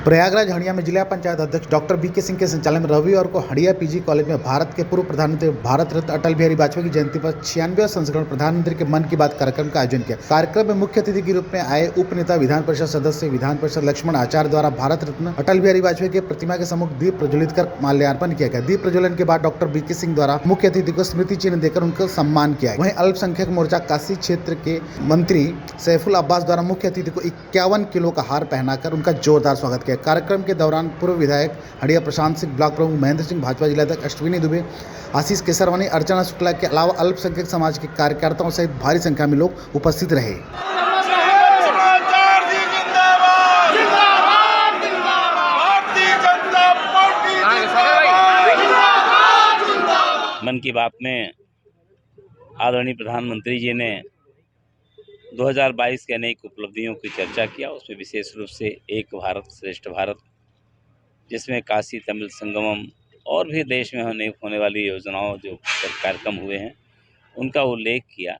प्रयागराज हंडिया में जिला पंचायत अध्यक्ष डॉक्टर बीके सिंह के संचालन में रविवार को हंडिया पीजी कॉलेज में भारत के पूर्व प्रधानमंत्री भारत रत्न अटल बिहारी वाजपेयी की जयंती पर 96वें संस्करण प्रधानमंत्री के मन की बात कार्यक्रम का आयोजन किया। कार्यक्रम में मुख्य अतिथि के रूप में आए उप नेता विधान परिषद सदस्य विधान परिषद लक्ष्मण आचार्य द्वारा भारत रत्न अटल बिहारी वाजपेयी के प्रतिमा के सम्मुख दीप प्रज्वलित कर माल्यार्पण किया गया। दीप प्रज्वलन के बाद डॉक्टर बीके सिंह द्वारा मुख्य अतिथि को स्मृति चिन्ह देकर उनका सम्मान किया। वहीं अल्पसंख्यक मोर्चा काशी क्षेत्र के मंत्री सैफुल अब्बास द्वारा मुख्य अतिथि को 51 किलो का हार पहनाकर उनका जोरदार स्वागत किया। कार्यक्रम के दौरान पूर्व विधायक हंडिया प्रशांत सिंह, ब्लॉक प्रमुख महेंद्र सिंह, भाजपा जिलाध्यक्ष अश्विनी दुबे, आशीष केसरवानी, अर्चना शुक्ला के अलावा अल्पसंख्यक समाज के कार्यकर्ताओं सहित भारी संख्या में लोग उपस्थित रहे। मन की बात में आदरणीय प्रधानमंत्री जी ने 2022 के अनेक उपलब्धियों की चर्चा किया। उसमें विशेष रूप से एक भारत श्रेष्ठ भारत, जिसमें काशी तमिल संगमम और भी देश में होने वाली योजनाओं जो कार्यक्रम हुए हैं उनका उल्लेख किया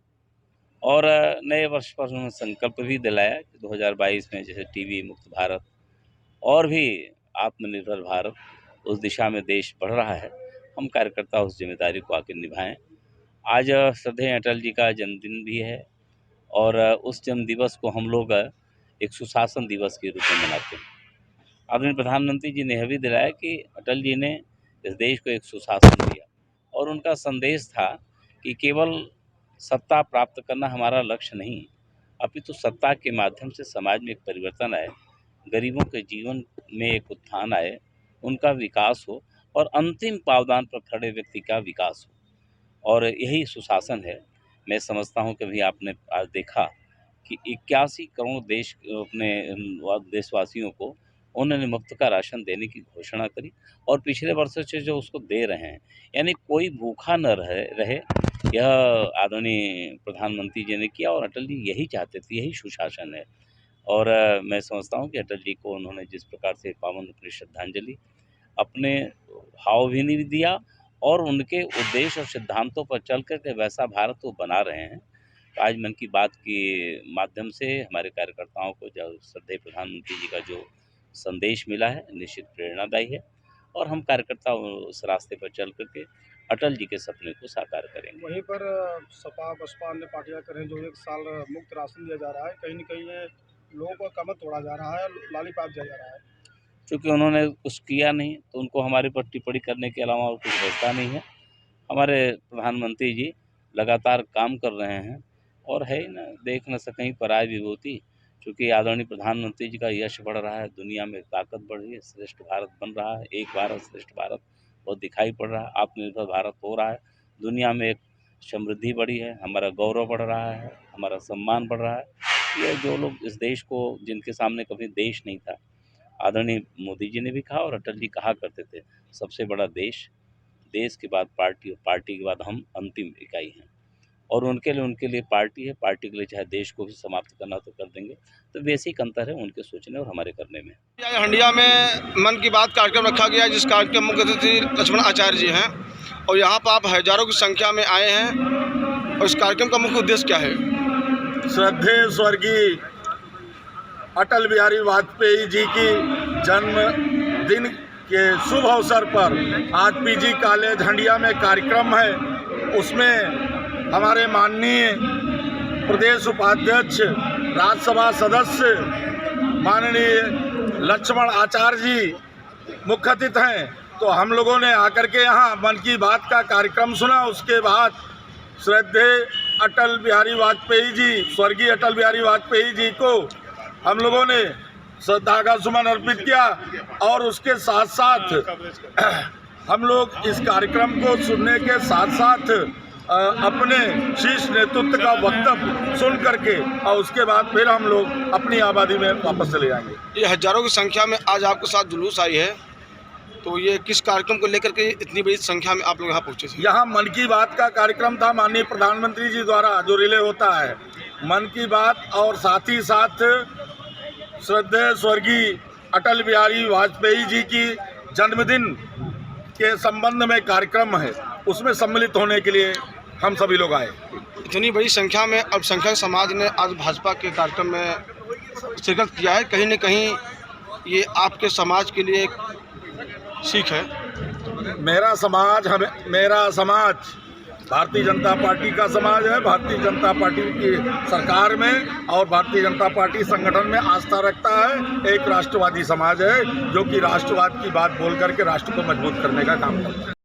और नए वर्ष पर उन्होंने संकल्प भी दिलाया कि 2022 में जैसे टीबी मुक्त भारत और भी आत्मनिर्भर भारत, उस दिशा में देश बढ़ रहा है। हम कार्यकर्ता उस जिम्मेदारी को आगे निभाएं। आज श्रद्धेय अटल जी का जन्मदिन भी है और उस जन्म दिवस को हम लोग एक सुशासन दिवस के रूप में मनाते हैं। आदरणीय प्रधानमंत्री जी ने यह भी दिलाया कि अटल जी ने इस देश को एक सुशासन दिया और उनका संदेश था कि केवल सत्ता प्राप्त करना हमारा लक्ष्य नहीं, अपितु सत्ता के माध्यम से समाज में एक परिवर्तन आए, गरीबों के जीवन में एक उत्थान आए, उनका विकास हो और अंतिम पावदान पर खड़े व्यक्ति का विकास हो, और यही सुशासन है। मैं समझता हूं कि भी आपने आज देखा कि 81 करोड़ अपने देशवासियों को उन्होंने मुफ्त का राशन देने की घोषणा करी और पिछले वर्षों से जो उसको दे रहे हैं, यानी कोई भूखा न रहे, यह आदरणीय प्रधानमंत्री जी ने किया और अटल जी यही चाहते थे, यही सुशासन है। और मैं समझता हूं कि अटल जी को उन्होंने जिस प्रकार से पावन अपनी श्रद्धांजलि अपने भावभीनी भी दिया और उनके उद्देश्य और सिद्धांतों पर चल कर के वैसा भारत वो बना रहे हैं। तो आज मन की बात के माध्यम से हमारे कार्यकर्ताओं को जो श्रद्धेय प्रधानमंत्री जी का जो संदेश मिला है निश्चित प्रेरणादायी है और हम कार्यकर्ता उस रास्ते पर चल करके अटल जी के सपने को साकार करेंगे। वहीं पर सपा बसपा अन्य पार्टियां करें जो 1 साल मुफ्त राशन दिया जा रहा है, कहीं न कहीं लोगों का कमर तोड़ा जा रहा है, लॉलीपॉप दिया जा रहा है। क्योंकि उन्होंने कुछ किया नहीं तो उनको हमारे पर टिप्पणी करने के अलावा और कुछ बचता नहीं है। हमारे प्रधानमंत्री जी लगातार काम कर रहे हैं और है ना, देख न सकें पराय विभूति। चूँकि आदरणीय प्रधानमंत्री जी का यश बढ़ रहा है, दुनिया में ताकत बढ़ रही है, श्रेष्ठ भारत बन रहा है, एक भारत श्रेष्ठ भारत बहुत दिखाई पड़ रहा है, आत्मनिर्भर भारत हो रहा है, दुनिया में एक समृद्धि बढ़ी है, हमारा गौरव बढ़ रहा है, हमारा सम्मान बढ़ रहा है। ये जो लोग इस देश को, जिनके सामने कभी देश नहीं था, आदरणीय मोदी जी ने भी कहा और अटल जी कहा करते थे, सबसे बड़ा देश के बाद पार्टी और पार्टी के बाद हम अंतिम इकाई हैं। और उनके लिए पार्टी है, पार्टी के लिए चाहे देश को भी समाप्त करना तो कर देंगे। तो बेसिक अंतर है उनके सोचने और हमारे करने में। हंडिया में मन की बात कार्यक्रम रखा गया है, जिस कार्यक्रम मुख्य अतिथि लक्ष्मण आचार्य जी हैं और यहाँ पर आप हजारों की संख्या में आए हैं और इस कार्यक्रम का मुख्य उद्देश्य क्या है? श्रद्धेय स्वर्गीय अटल बिहारी वाजपेयी जी की जन्मदिन के शुभ अवसर पर आज पीजी कॉलेज हंडिया में कार्यक्रम है। उसमें हमारे माननीय प्रदेश उपाध्यक्ष, राज्यसभा सदस्य माननीय लक्ष्मण आचार्य जी मुख्य अतिथि हैं। तो हम लोगों ने आकर के यहाँ मन की बात का कार्यक्रम सुना। उसके बाद श्रद्धेय अटल बिहारी वाजपेयी जी, स्वर्गीय अटल बिहारी वाजपेयी जी को हम लोगों ने श्रद्धा का सुमन अर्पित किया और उसके साथ साथ हम लोग इस कार्यक्रम को सुनने के साथ साथ अपने शीर्ष नेतृत्व का वक्तव्य सुन करके और उसके बाद फिर हम लोग अपनी आबादी में वापस चले जाएंगे। ये हजारों की संख्या में आज आपके साथ जुलूस आई है, तो ये किस कार्यक्रम को लेकर के इतनी बड़ी संख्या में आप लोग यहाँ पहुँचे? यहाँ मन की बात का कार्यक्रम था, माननीय प्रधानमंत्री जी द्वारा जो रिले होता है मन की बात, और साथ ही साथ श्रद्धेय स्वर्गीय अटल बिहारी वाजपेयी जी की जन्मदिन के संबंध में कार्यक्रम है, उसमें सम्मिलित होने के लिए हम सभी लोग आए। इतनी बड़ी संख्या में अल्पसंख्यक समाज ने आज भाजपा के कार्यक्रम में शिरकत किया है, कहीं न कहीं ये आपके समाज के लिए एक सीख है? मेरा समाज भारतीय जनता पार्टी का समाज है। भारतीय जनता पार्टी की सरकार में और भारतीय जनता पार्टी संगठन में आस्था रखता है। एक राष्ट्रवादी समाज है जो कि राष्ट्रवाद की बात बोल करके राष्ट्र को मजबूत करने का काम करता है।